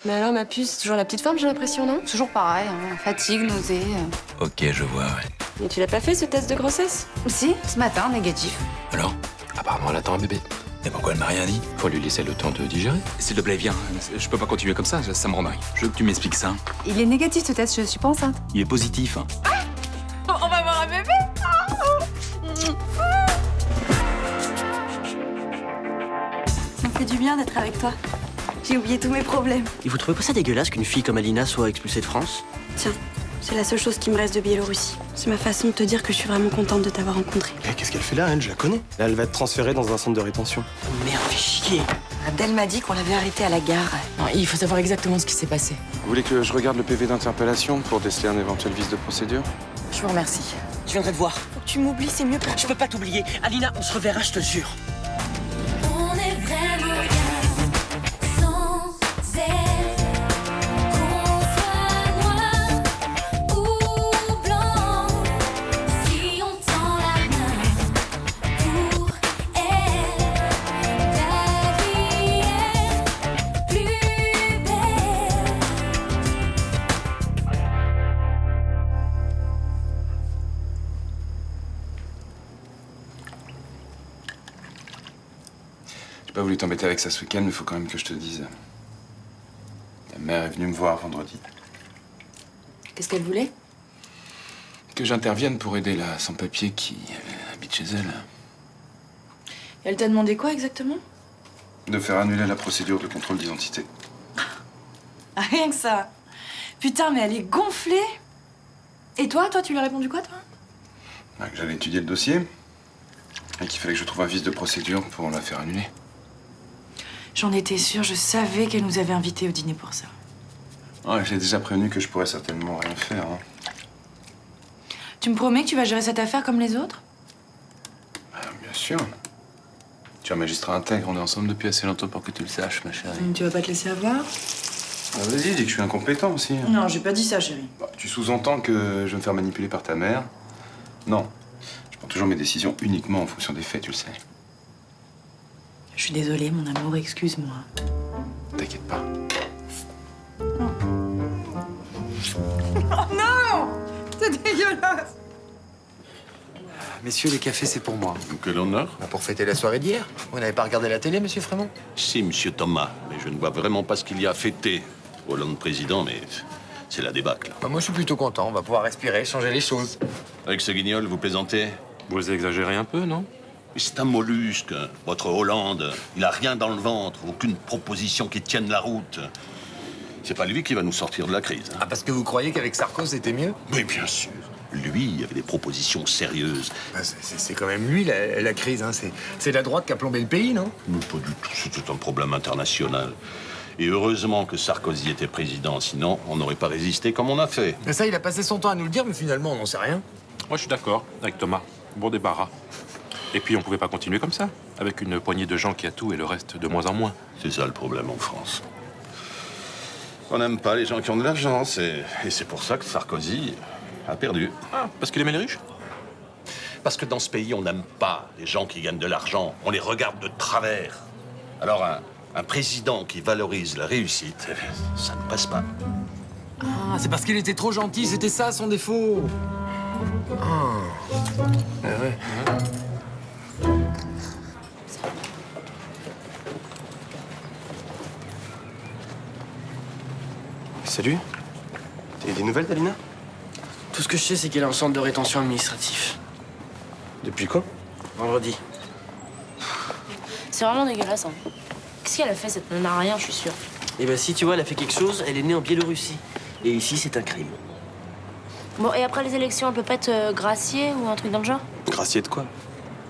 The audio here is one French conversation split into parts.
Mais alors, ma puce, c'est toujours la petite forme, j'ai l'impression, non? Toujours pareil, hein. Fatigue, nausée. Ok, je vois, ouais. Et tu l'as pas fait, ce test de grossesse? Si, ce matin, négatif. Alors? Apparemment, elle attend un bébé. Et pourquoi elle m'a rien dit? Faut lui laisser le temps de digérer. S'il te plaît, viens. Je peux pas continuer comme ça me rend dingue. Je veux que tu m'expliques ça. Il est négatif, ce test, je suis pas enceinte. Il est positif. On va avoir un bébé. Ça me fait du bien d'être avec toi. J'ai oublié tous mes problèmes. Et vous trouvez pas ça dégueulasse qu'une fille comme Alina soit expulsée de France? Tiens, c'est la seule chose qui me reste de Biélorussie. C'est ma façon de te dire que je suis vraiment contente de t'avoir rencontré. Eh, qu'est-ce qu'elle fait là, elle? Je la connais. Là, elle va être transférée dans un centre de rétention. Merde, fais chier. Abdel m'a dit qu'on l'avait arrêtée à la gare. Non, il faut savoir exactement ce qui s'est passé. Vous voulez que je regarde le PV d'interpellation pour déceler un éventuel vice de procédure? Je vous remercie. Je viendrai te voir. Faut que tu m'oublies, c'est mieux pour Je peux pas t'oublier. Alina, on se reverra, je te jure. On est vraiment bien sans elle. Qu'on soit noir ou blanc, si on tend la main pour elle, la vie est plus belle. J'ai pas voulu t'embêter avec ça ce week-end, mais faut quand même que je te dise. Ta mère est venue me voir vendredi. Qu'est-ce qu'elle voulait? Que j'intervienne pour aider la sans-papier qui habite chez elle. Elle t'a demandé quoi exactement? De faire annuler la procédure de contrôle d'identité. Ah, rien que ça. Putain, mais elle est gonflée. Et toi, tu lui as répondu quoi, toi? Que j'allais étudier le dossier et qu'il fallait que je trouve un vice de procédure pour la faire annuler. J'en étais sûre, je savais qu'elle nous avait invités au dîner pour ça. Ouais, je l'ai déjà prévenu que je pourrais certainement rien faire. Hein. Tu me promets que tu vas gérer cette affaire comme les autres? Bien sûr. Tu es un magistrat intègre, on est ensemble depuis assez longtemps pour que tu le saches, ma chérie. Tu vas pas te laisser avoir? Vas-y, dis que je suis incompétent aussi. Non, j'ai pas dit ça, chérie. Bah, tu sous-entends que je vais me faire manipuler par ta mère? Non. Je prends toujours mes décisions uniquement en fonction des faits, tu le sais. Je suis désolée, mon amour, excuse-moi. T'inquiète pas. Oh non! C'est dégueulasse! Messieurs, les cafés, c'est pour moi. Quel honneur. Pour fêter la soirée d'hier. Vous n'avez pas regardé la télé, monsieur Frémont? Si, monsieur Thomas, mais je ne vois vraiment pas ce qu'il y a à fêter. Hollande président, mais c'est la débâcle. Moi, je suis plutôt content. On va pouvoir respirer, changer les choses. Avec ce guignol, vous plaisantez? Vous exagérez un peu, non? Mais c'est un mollusque, votre Hollande. Il a rien dans le ventre, aucune proposition qui tienne la route. C'est pas lui qui va nous sortir de la crise. Ah, parce que vous croyez qu'avec Sarko, c'était mieux? Oui, bien sûr. Lui, il avait des propositions sérieuses. Bah, c'est quand même lui, la crise. Hein. C'est la droite qui a plombé le pays, non? Mais pas du tout, c'était un problème international. Et heureusement que Sarkozy était président, sinon on n'aurait pas résisté comme on a fait. Mais ça, il a passé son temps à nous le dire, mais finalement, on n'en sait rien. Moi, je suis d'accord avec Thomas. Bon débarras. Et puis, on pouvait pas continuer comme ça, avec une poignée de gens qui a tout et le reste de moins en moins. C'est ça le problème en France. On n'aime pas les gens qui ont de l'argent, et c'est pour ça que Sarkozy a perdu. Ah, parce qu'il aimait les riches? Parce que dans ce pays, on n'aime pas les gens qui gagnent de l'argent. On les regarde de travers. Alors, un président qui valorise la réussite, ça ne passe pas. Ah, c'est parce qu'il était trop gentil, c'était ça son défaut. Ah ouais. Salut. T'as des nouvelles d'Alina? Tout ce que je sais, c'est qu'elle est en centre de rétention administratif. Depuis quand? Vendredi. C'est vraiment dégueulasse, hein. Qu'est-ce qu'elle a fait, cette nana? Rien, je suis sûre. Et ben si, tu vois, elle a fait quelque chose, elle est née en Biélorussie. Et ici, c'est un crime. Bon, et après les élections, elle peut pas être graciée ou un truc dans le genre? Gracier de quoi? De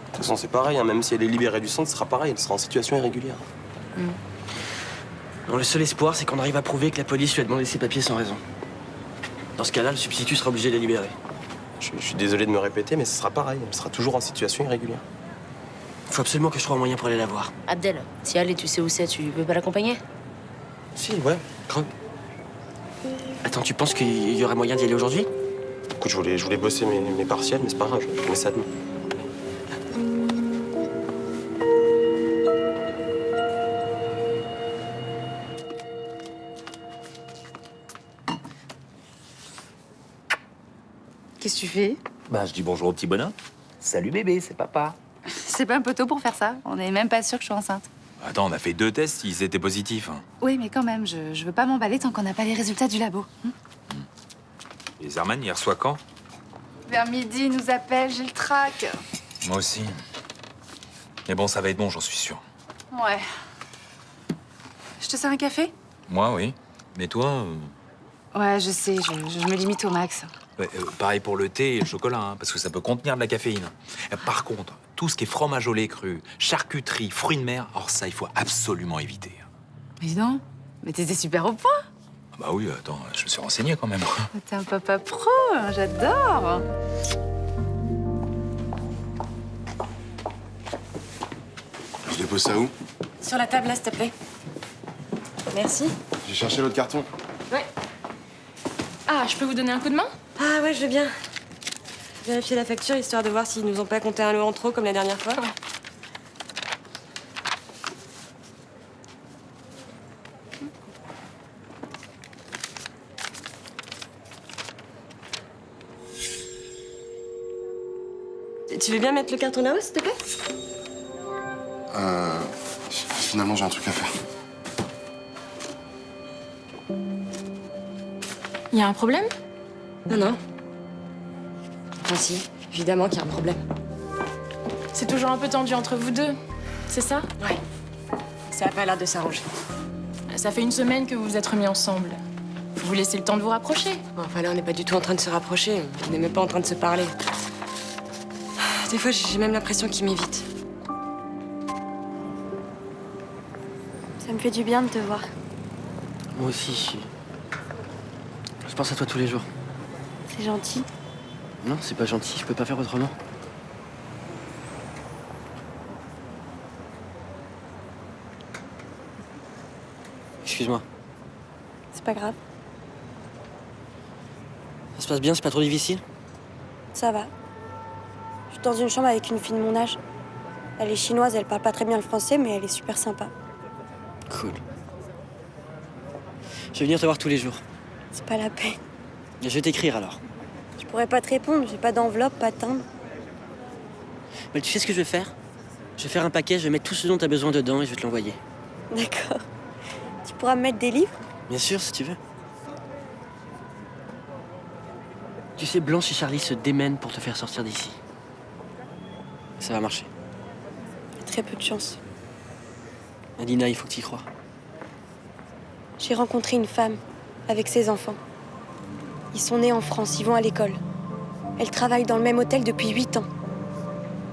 toute façon, c'est pareil, hein. Même si elle est libérée du centre, ce sera pareil, elle sera en situation irrégulière. Non, le seul espoir, c'est qu'on arrive à prouver que la police lui a demandé ses papiers sans raison. Dans ce cas-là, le substitut sera obligé de la libérer. Je suis désolé de me répéter, mais ce sera pareil, elle sera toujours en situation irrégulière. Faut absolument que je trouve un moyen pour aller la voir. Abdel, si elle et tu sais où c'est, tu veux pas l'accompagner? Si, ouais, grave. Attends, tu penses qu'il y aurait moyen d'y aller aujourd'hui? Écoute, je voulais bosser mes partiels, mais c'est pas grave, je mets ça demain. Qu'est-ce que tu fais? Bah, je dis bonjour au petit bonhomme. Salut bébé, c'est papa. C'est pas un peu tôt pour faire ça. On n'est même pas sûr que je suis enceinte. Attends, on a fait 2 tests, ils étaient positifs. Hein. Oui, mais quand même, je veux pas m'emballer tant qu'on n'a pas les résultats du labo. Et Zerman, il reçoit quand? Vers midi, il nous appelle, j'ai le trac. Moi aussi. Mais bon, ça va être bon, j'en suis sûr. Ouais. Je te sers un café? Moi, oui. Mais toi Ouais, je sais, je me limite au max. pareil pour le thé et le chocolat, hein, parce que ça peut contenir de la caféine. Par contre, tout ce qui est fromage au lait cru, charcuterie, fruits de mer, alors ça, il faut absolument éviter. Mais dis donc, mais t'étais super au point. Ah bah oui, attends, je me suis renseigné quand même. T'es un papa pro, hein, j'adore. Je dépose ça où? Sur la table, là, s'il te plaît. Merci. J'ai cherché l'autre carton. Ouais. Ah, je peux vous donner un coup de main? Ah ouais, je veux bien. Vérifier la facture, histoire de voir s'ils nous ont pas compté un lot en trop, comme la dernière fois. Ouais. Tu veux bien mettre le carton là-haut, s'il te plaît? Finalement, j'ai un truc à faire. Il y a un problème? Non, non. Enfin si, évidemment qu'il y a un problème. C'est toujours un peu tendu entre vous deux, c'est ça? Ouais. Ça a pas l'air de s'arranger. Ça fait 1 semaine que vous vous êtes remis ensemble. Vous laissez le temps de vous rapprocher. Enfin là, on n'est pas du tout en train de se rapprocher. On n'est même pas en train de se parler. Des fois, j'ai même l'impression qu'il m'évite. Ça me fait du bien de te voir. Moi aussi, je pense à toi tous les jours. C'est gentil. Non, c'est pas gentil, je peux pas faire autrement. Excuse-moi. C'est pas grave. Ça se passe bien, c'est pas trop difficile? Ça va. Je suis dans une chambre avec une fille de mon âge. Elle est chinoise, elle parle pas très bien le français, mais elle est super sympa. Cool. Je vais venir te voir tous les jours. C'est pas la peine. Et je vais t'écrire alors. Je pourrais pas te répondre, j'ai pas d'enveloppe, pas de timbre. Mais tu sais ce que je vais faire? Je vais faire un paquet, je vais mettre tout ce dont tu as besoin dedans et je vais te l'envoyer. D'accord. Tu pourras me mettre des livres? Bien sûr, si tu veux. Tu sais, Blanche et Charlie se démènent pour te faire sortir d'ici. Ça va marcher. Très peu de chance. Alina, il faut que tu y crois. J'ai rencontré une femme avec ses enfants. Ils sont nés en France, ils vont à l'école. Elle travaille dans le même hôtel depuis 8 ans.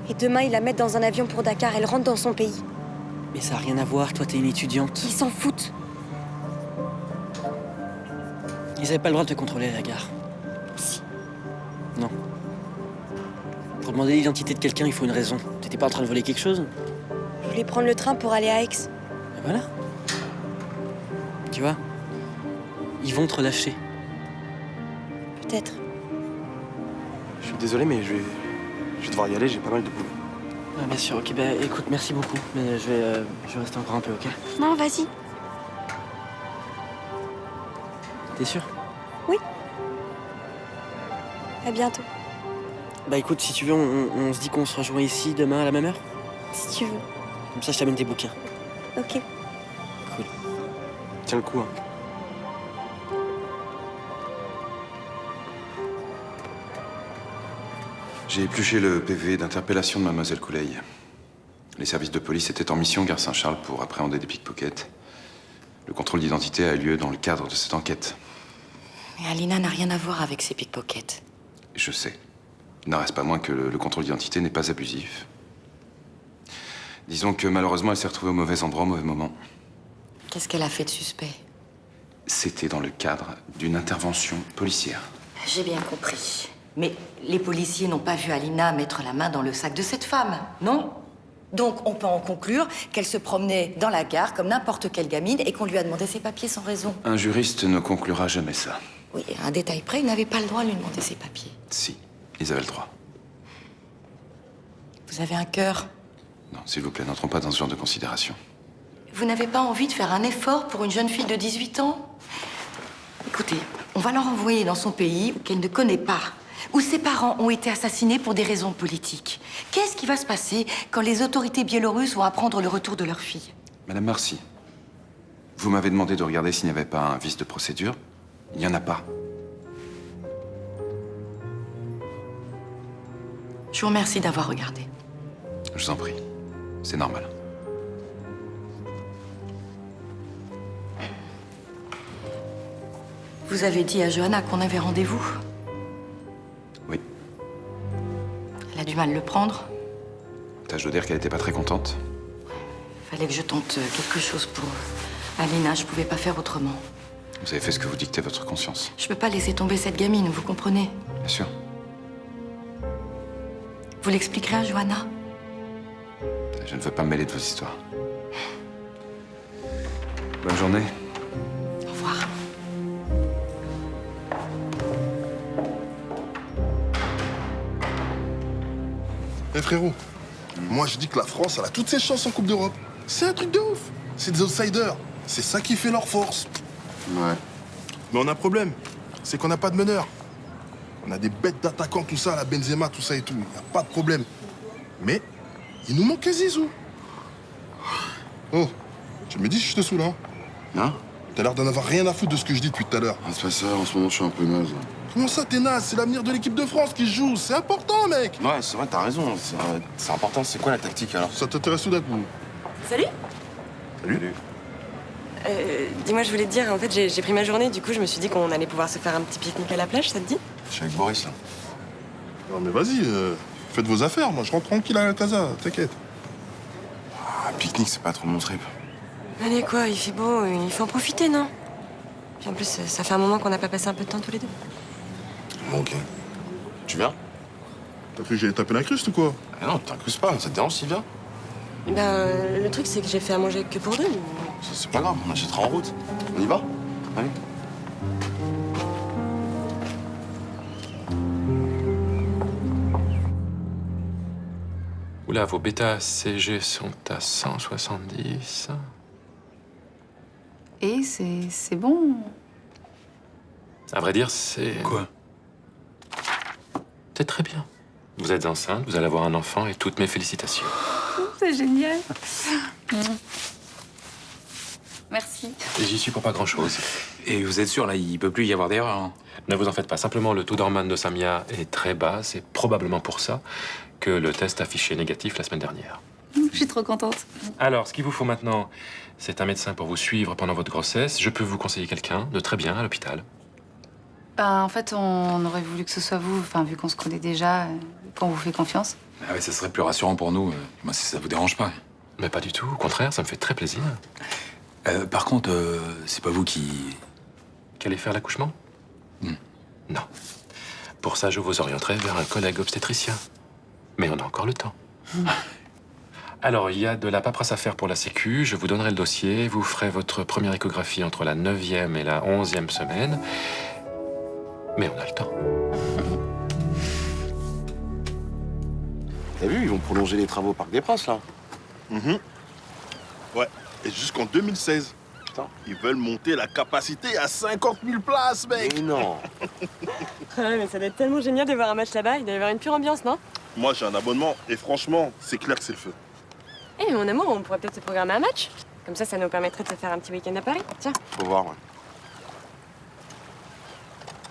Et demain, ils la mettent dans un avion pour Dakar, elle rentre dans son pays. Mais ça n'a rien à voir, toi t'es une étudiante. Ils s'en foutent. Ils avaient pas le droit de te contrôler à la gare. Si. Non. Pour demander l'identité de quelqu'un, il faut une raison. T'étais pas en train de voler quelque chose? Je voulais prendre le train pour aller à Aix. Et voilà. Tu vois, ils vont te relâcher. Peut-être. Je suis désolé, mais je vais devoir y aller, j'ai pas mal de boulot. Ah, bien sûr, ok, bah écoute, merci beaucoup. Mais je vais rester encore un peu, ok? Non, vas-y. T'es sûr? Oui. À bientôt. Bah écoute, si tu veux, on se dit qu'on se rejoint ici demain à la même heure? Si tu veux. Comme ça, je t'amène tes bouquins. Ok. Cool. Tiens le coup, hein. J'ai épluché le PV d'interpellation de Mademoiselle Couleil. Les services de police étaient en mission gare Saint-Charles pour appréhender des pickpockets. Le contrôle d'identité a lieu dans le cadre de cette enquête. Mais Alina n'a rien à voir avec ces pickpockets. Je sais. Il n'en reste pas moins que le contrôle d'identité n'est pas abusif. Disons que malheureusement, elle s'est retrouvée au mauvais endroit au mauvais moment. Qu'est-ce qu'elle a fait de suspect? C'était dans le cadre d'une intervention policière. J'ai bien compris. Mais les policiers n'ont pas vu Alina mettre la main dans le sac de cette femme, non? Donc on peut en conclure qu'elle se promenait dans la gare comme n'importe quelle gamine et qu'on lui a demandé ses papiers sans raison. Un juriste ne conclura jamais ça. Oui, à un détail près, ils n'avaient pas le droit de lui demander ses papiers. Si, ils avaient le droit. Vous avez un cœur. Non, s'il vous plaît, n'entrons pas dans ce genre de considération. Vous n'avez pas envie de faire un effort pour une jeune fille de 18 ans? Écoutez, on va la renvoyer dans son pays qu'elle ne connaît pas. où ses parents ont été assassinés pour des raisons politiques. Qu'est-ce qui va se passer quand les autorités biélorusses vont apprendre le retour de leur fille? Madame Marcy, vous m'avez demandé de regarder s'il n'y avait pas un vice de procédure. Il n'y en a pas. Je vous remercie d'avoir regardé. Je vous en prie. C'est normal. Vous avez dit à Johanna qu'on avait rendez-vous? Oui. Elle a du mal à le prendre. Tâche de dire qu'elle n'était pas très contente. Fallait que je tente quelque chose pour Alina. Je pouvais pas faire autrement. Vous avez fait ce que vous dictez votre conscience. Je peux pas laisser tomber cette gamine, vous comprenez? Bien sûr. Vous l'expliquerez à Johanna? Je ne veux pas me mêler de vos histoires. Bonne journée. Au revoir. Eh frérot, moi je dis que la France, elle a toutes ses chances en Coupe d'Europe. C'est un truc de ouf. C'est des outsiders. C'est ça qui fait leur force. Ouais. Mais on a un problème. C'est qu'on n'a pas de meneur. On a des bêtes d'attaquants, tout ça, la Benzema, tout ça et tout. Y a pas de problème. Mais il nous manque un Zizou. Oh, tu me dis si je te saoule, hein? Hein? T'as l'air d'en avoir rien à foutre de ce que je dis depuis tout à l'heure. Ah, c'est pas ça, en ce moment je suis un peu naze. Comment ça, t'es naze? C'est l'avenir de l'équipe de France qui se joue. C'est important, mec. Ouais, c'est vrai, t'as raison. C'est important. C'est quoi la tactique alors? Ça t'intéresse tout d'un coup? Salut. Salut. Dis-moi, je voulais te dire, en fait, j'ai pris ma journée, du coup, je me suis dit qu'on allait pouvoir se faire un petit pique-nique à la plage, ça te dit? Je suis avec Boris là. Non mais vas-y, faites vos affaires. Moi, je rentre tranquille à la casa, t'inquiète. Ah, pique-nique, c'est pas trop mon trip. Allez, quoi, il fait beau, il faut en profiter, non? Puis en plus, ça fait un moment qu'on n'a pas passé un peu de temps tous les deux. Bon, ok. Tu viens? T'as cru que j'allais taper la cruste ou quoi? Ah non, t'incruses pas, ça te dérange s'il vient? Ben, le truc, c'est que j'ai fait à manger que pour deux. C'est pas grave, on achètera en route. On y va? Allez. Oula, vos bêta-CG sont à 170. Et c'est bon. À vrai dire, c'est... Quoi? C'est très bien. Vous êtes enceinte, vous allez avoir un enfant et toutes mes félicitations. C'est génial. Merci. Et j'y suis pour pas grand-chose. Et vous êtes sûr, là, il peut plus y avoir d'erreur, hein? Ne vous en faites pas. Simplement, le taux d'hormones de Samia est très bas. C'est probablement pour ça que le test affichait négatif la semaine dernière. Je suis trop contente. Alors, ce qu'il vous faut maintenant, c'est un médecin pour vous suivre pendant votre grossesse. Je peux vous conseiller quelqu'un de très bien à l'hôpital. En fait, on aurait voulu que ce soit vous, enfin, vu qu'on se connaît déjà, qu'on vous fait confiance. Ah ouais, ça serait plus rassurant pour nous, moi, si ça vous dérange pas. Mais pas du tout. Au contraire, ça me fait très plaisir. Par contre, c'est pas vous qui... Qu'allez faire l'accouchement? Non. Pour ça, je vous orienterai vers un collègue obstétricien. Mais on a encore le temps. Alors, il y a de la paperasse à faire pour la Sécu. Je vous donnerai le dossier. Vous ferez votre première échographie entre la 9e et la 11e semaine. Mais on a le temps. T'as vu, ils vont prolonger les travaux au Parc des Princes, là. Ouais, et jusqu'en 2016. Putain. Ils veulent monter la capacité à 50 000 places, mec. Mais non. Ouais, mais ça doit être tellement génial de voir un match là-bas. Il doit y avoir une pure ambiance, non? Moi, j'ai un abonnement, et franchement, c'est clair que c'est le feu. Eh, mais mon amour, on pourrait peut-être se programmer un match. Comme ça nous permettrait de se faire un petit week-end à Paris. Tiens. Faut voir, ouais.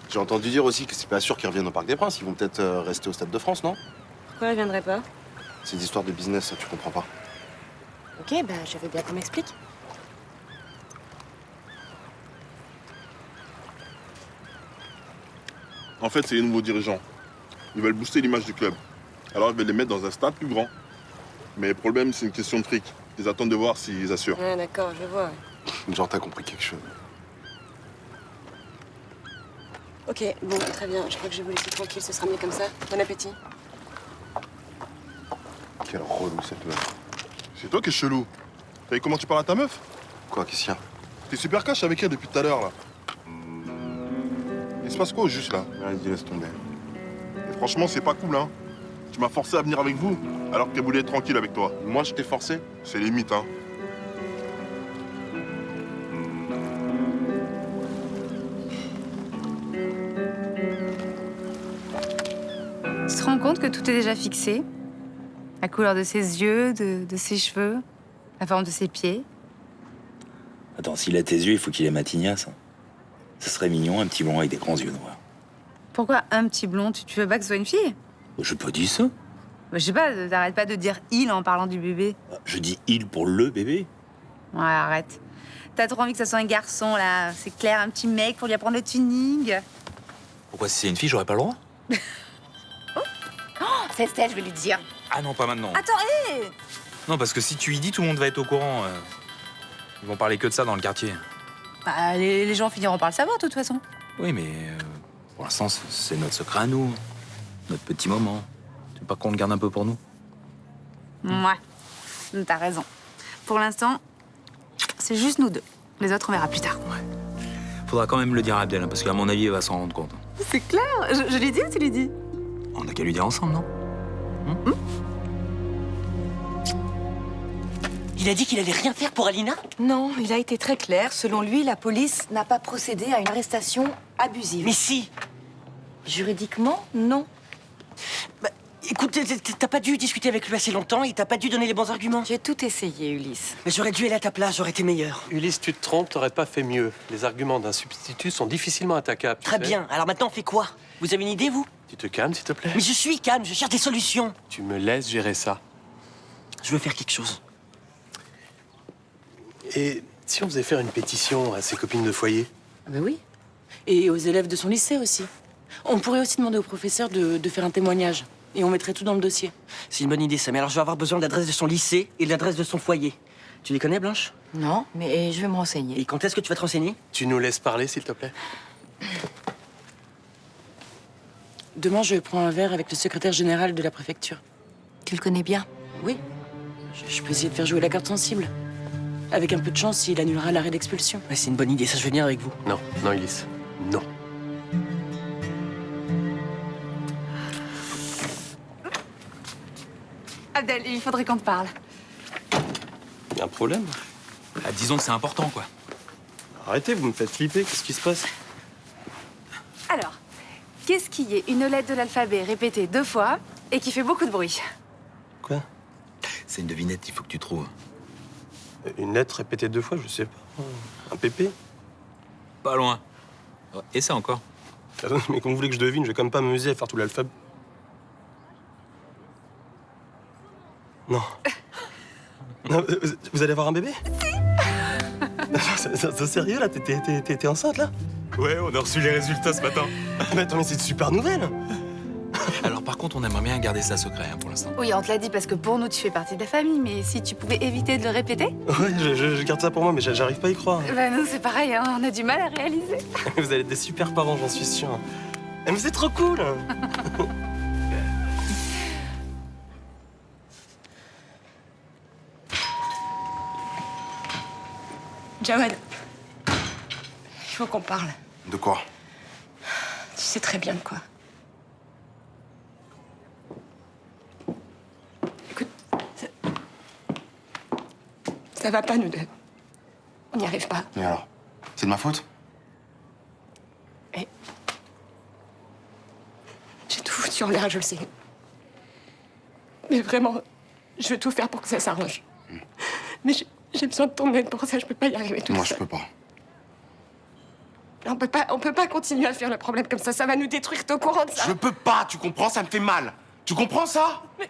J'ai entendu dire aussi que c'est pas sûr qu'ils reviennent au Parc des Princes. Ils vont peut-être rester au Stade de France, non? Pourquoi elle viendrait pas? C'est des histoires de business, ça, tu comprends pas. Ok, bah je veux bien qu'on m'explique. En fait, c'est les nouveaux dirigeants. Ils veulent booster l'image du club. Alors, ils veulent les mettre dans un stade plus grand. Mais le problème, c'est une question de fric. Ils attendent de voir s'ils assurent. Ouais, d'accord, je vois. Genre, t'as compris quelque chose. Ok, bon, très bien. Je crois que je vais vous laisser tranquille, ce sera mieux comme ça. Bon appétit. Quel relou, cette meuf. C'est toi qui es chelou. T'as vu comment tu parles à ta meuf? Quoi, qu'est-ce qu'il y a? T'es super cash avec elle depuis tout à l'heure, là. Il se passe quoi au juste, là? Vas-y, laisse tomber. Et franchement, c'est pas cool, hein. Tu m'as forcé à venir avec vous, alors que t'es voulu être tranquille avec toi. Moi, je t'ai forcé? C'est limite, hein. te rends compte que tout est déjà fixé? La couleur de ses yeux, de ses cheveux, la forme de ses pieds. Attends, s'il a tes yeux, il faut qu'il ait ma tignasse. Hein. Ça serait mignon, un petit blond avec des grands yeux noirs. Pourquoi un petit blond? Tu veux pas que ce soit une fille? Je pas dit ça. Bah, je sais pas, t'arrêtes pas de dire il en parlant du bébé. Je dis il pour le bébé. Ouais, arrête. T'as trop envie que ça soit un garçon, là. C'est clair, un petit mec pour lui apprendre le tuning. Pourquoi si c'est une fille, j'aurais pas le droit? Oh, c'est Estelle, je vais lui dire. Ah non, pas maintenant. Attends, hé! Non, parce que si tu y dis, tout le monde va être au courant. Ils vont parler que de ça dans le quartier. Bah, les gens finiront par le savoir, de toute façon. Oui, mais pour l'instant, c'est notre secret à nous. Notre petit moment. Tu veux pas qu'on le garde un peu pour nous? Ouais, t'as raison. Pour l'instant, c'est juste nous deux. Les autres, on verra plus tard. Faudra quand même le dire à Abdel, hein, parce qu'à mon avis, il va s'en rendre compte. C'est clair. Je lui dis ou tu lui dis? On a qu'à lui dire ensemble, non? Il a dit qu'il allait rien faire pour Alina? Non, il a été très clair. Selon lui, la police n'a pas procédé à une arrestation abusive. Mais si! Juridiquement, non. Bah, écoute, t'as pas dû discuter avec lui assez longtemps et t'as pas dû donner les bons arguments. J'ai tout essayé, Ulysse. Mais j'aurais dû aller à ta place, j'aurais été meilleur. Ulysse, tu te trompes, t'aurais pas fait mieux. Les arguments d'un substitut sont difficilement attaquables. tu Très sais. bien, alors maintenant on fait quoi? Vous avez une idée, vous? Tu te calmes, s'il te plaît? Mais je suis calme, je cherche des solutions. Tu me laisses gérer ça. Je veux faire quelque chose. Et si on faisait faire une pétition à ses copines de foyer? Ah bah oui. Et aux élèves de son lycée aussi. On pourrait aussi demander au professeur de faire un témoignage. Et on mettrait tout dans le dossier. C'est une bonne idée, ça. Mais alors je vais avoir besoin de l'adresse de son lycée et de l'adresse de son foyer. Tu les connais, Blanche? Non, mais je vais me renseigner. Et quand est-ce que tu vas te renseigner? Tu nous laisses parler, s'il te plaît? Demain, je prends un verre avec le secrétaire général de la préfecture. Tu le connais bien? Oui. Je peux essayer de faire jouer la carte sensible. Avec un peu de chance, il annulera l'arrêt d'expulsion. Ouais, c'est une bonne idée, ça je vais venir avec vous. Non, non, Ulysse. Non. Abdel, il faudrait qu'on te parle. Y a un problème? Bah, disons que c'est important, quoi. Arrêtez, vous me faites flipper. Qu'est-ce qui se passe? Alors, qu'est-ce qui est une lettre de l'alphabet répétée 2 fois et qui fait beaucoup de bruit? Quoi? C'est une devinette, il faut que tu trouves. Une lettre répétée 2 fois, je sais pas. Un pépé? Pas loin. Et ça encore. Attends, mais comme vous voulez que je devine, je vais quand même pas m'amuser à faire tout l'alphabet. Non. Non, vous allez avoir un bébé? Si. C'est sérieux, là? T'es enceinte, là? Ouais, on a reçu les résultats ce matin. Mais attends, mais c'est une super nouvelle! Alors par contre, on aimerait bien garder ça secret hein, pour l'instant. Oui, on te l'a dit parce que pour nous, tu fais partie de la famille, mais si tu pouvais éviter de le répéter? Ouais, je garde ça pour moi, mais j'arrive pas à y croire. Bah nous, c'est pareil, hein, on a du mal à réaliser. Vous allez être des super parents, j'en suis sûr. Mais c'est trop cool! Jawad, il faut qu'on parle. De quoi? Tu sais très bien de quoi. Écoute, ça va pas, nous deux. On n'y arrive pas. Et alors? C'est de ma faute? Et j'ai tout foutu en l'air, je le sais. Mais vraiment, je veux tout faire pour que ça s'arrange. Mais j'ai besoin de ton aide pour ça, je peux pas y arriver tout Moi, seul. je peux pas. On peut pas continuer à faire le problème comme ça va nous détruire, t'es au courant de ça? Je peux pas, tu comprends? Ça me fait mal. Tu comprends ça? Mais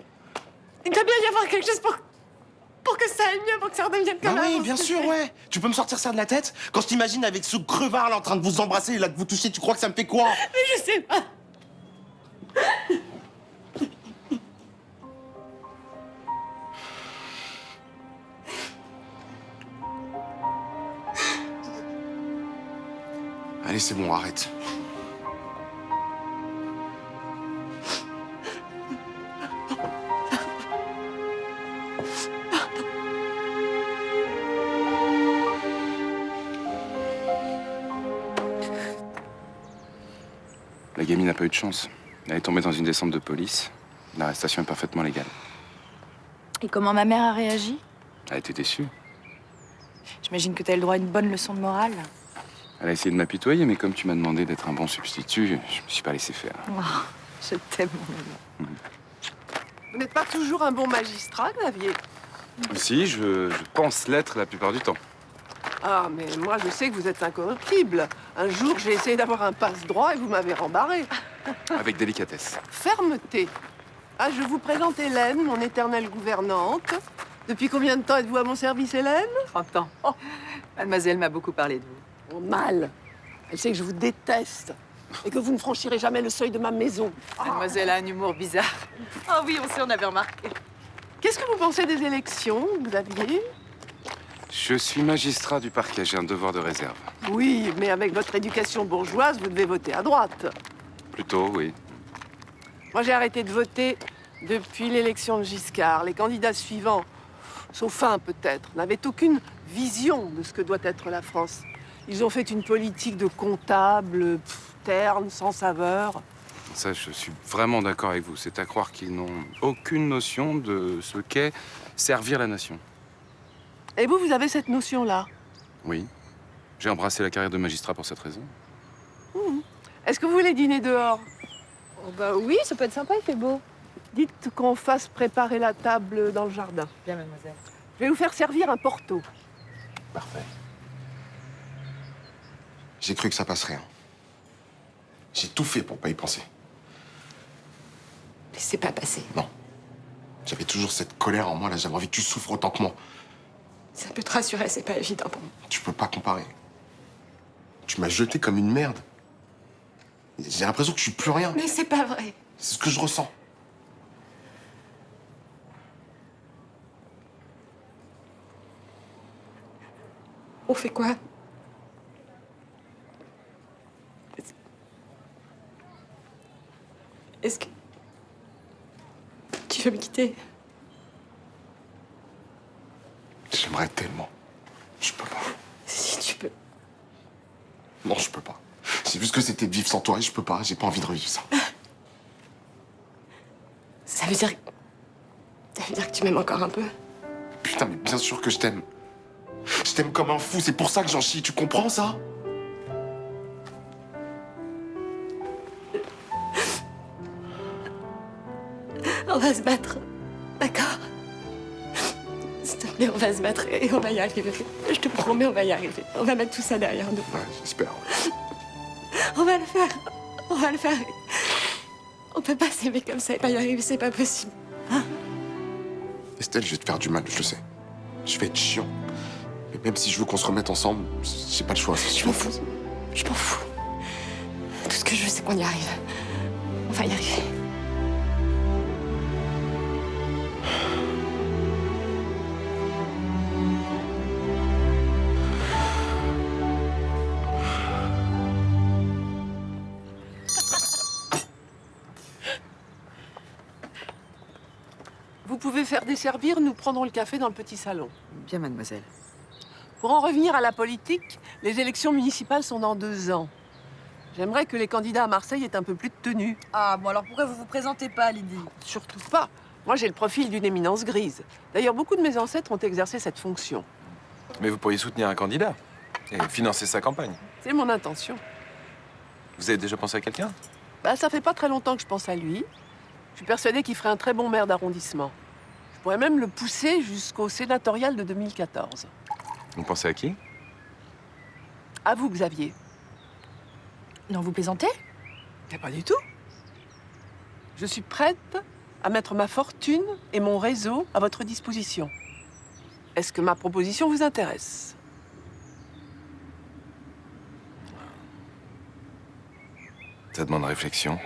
il doit bien y avoir quelque chose pour que ça aille mieux, pour que ça redevienne comme Bah avant. oui, bien sûr, ouais. Tu peux me sortir ça de la tête? Quand je t'imagine avec ce crevard là en train de vous embrasser et là de vous toucher, tu crois que ça me fait quoi? Mais je sais pas. Allez, c'est bon, arrête. La gamine n'a pas eu de chance. Elle est tombée dans une descente de police. L'arrestation est parfaitement légale. Et comment ma mère a réagi? Elle a été déçue. J'imagine que t'as eu le droit à une bonne leçon de morale. Elle a essayé de m'apitoyer, mais comme tu m'as demandé d'être un bon substitut, je me suis pas laissé faire. Oh. Je t'aime, mon ami. Vous n'êtes pas toujours un bon magistrat, Xavier? Si, je pense l'être la plupart du temps. Ah, mais moi, je sais que vous êtes incorruptible. Un jour, j'ai essayé d'avoir un passe-droit et vous m'avez rembarré. Avec délicatesse. Fermeté. Ah, je vous présente Hélène, mon éternelle gouvernante. Depuis combien de temps êtes-vous à mon service, Hélène? 30 ans. Oh, mademoiselle m'a beaucoup parlé de vous. Oh, mal. Elle sait que je vous déteste et que vous ne franchirez jamais le seuil de ma maison. Mademoiselle a un humour bizarre. Oh oui, on avait remarqué. Qu'est-ce que vous pensez des élections, Xavier? Je suis magistrat du parquet, j'ai un devoir de réserve. Oui, mais avec votre éducation bourgeoise, vous devez voter à droite. Plutôt, oui. Moi, j'ai arrêté de voter depuis l'élection de Giscard. Les candidats suivants, sauf un peut-être, n'avaient aucune vision de ce que doit être la France. Ils ont fait une politique de comptable, terne, sans saveur. Ça, je suis vraiment d'accord avec vous. C'est à croire qu'ils n'ont aucune notion de ce qu'est servir la nation. Et vous, vous avez cette notion-là? Oui. J'ai embrassé la carrière de magistrat pour cette raison. Est-ce que vous voulez dîner dehors? Oh bah oui, ça peut être sympa, il fait beau. Dites qu'on fasse préparer la table dans le jardin. Bien, mademoiselle. Je vais vous faire servir un porto. Parfait. J'ai cru que ça passerait. Hein. J'ai tout fait pour pas y penser. Mais c'est pas passé. Non. J'avais toujours cette colère en moi, là. J'avais envie que tu souffres autant que moi. Ça peut te rassurer, c'est pas évident pour moi. Tu peux pas comparer. Tu m'as jeté comme une merde. J'ai l'impression que je suis plus rien. Mais c'est pas vrai. C'est ce que je ressens. On fait quoi? Est-ce que... Tu veux me quitter? J'aimerais tellement. Je peux pas. Si tu peux. Non, je peux pas. J'ai vu ce que c'était de vivre sans toi et je peux pas. J'ai pas envie de revivre ça. Ça veut dire... Ça veut dire que tu m'aimes encore un peu? Putain, mais bien sûr que je t'aime. Je t'aime comme un fou, c'est pour ça que j'en chie. Tu comprends ça? On va se battre. D'accord? S'il te plaît, on va se battre et on va y arriver. Je te promets, on va y arriver. On va mettre tout ça derrière nous. Ouais, j'espère. On va le faire. On va le faire. On peut pas s'aimer comme ça et pas y arriver, c'est pas possible. Hein? Estelle, je vais te faire du mal, je le sais. Je vais être chiant. Mais même si je veux qu'on se remette ensemble, j'ai pas le choix. Je m'en fous. Je m'en fous. Tout ce que je veux, c'est qu'on y arrive. On va y arriver. Vous pouvez faire desservir, nous prendrons le café dans le petit salon. Bien, mademoiselle. Pour en revenir à la politique, les élections municipales sont dans 2 ans. J'aimerais que les candidats à Marseille aient un peu plus de tenue. Ah, bon, alors pourquoi vous vous présentez pas, Lydie? Surtout pas. Moi, j'ai le profil d'une éminence grise. D'ailleurs, beaucoup de mes ancêtres ont exercé cette fonction. Mais vous pourriez soutenir un candidat et financer sa campagne. C'est mon intention. Vous avez déjà pensé à quelqu'un? Bah, ça fait pas très longtemps que je pense à lui. Je suis persuadée qu'il ferait un très bon maire d'arrondissement. Je pourrais même le pousser jusqu'au sénatorial de 2014. Vous pensez à qui? À vous, Xavier. Non, vous plaisantez? Mais pas du tout. Je suis prête à mettre ma fortune et mon réseau à votre disposition. Est-ce que ma proposition vous intéresse? Ça demande réflexion.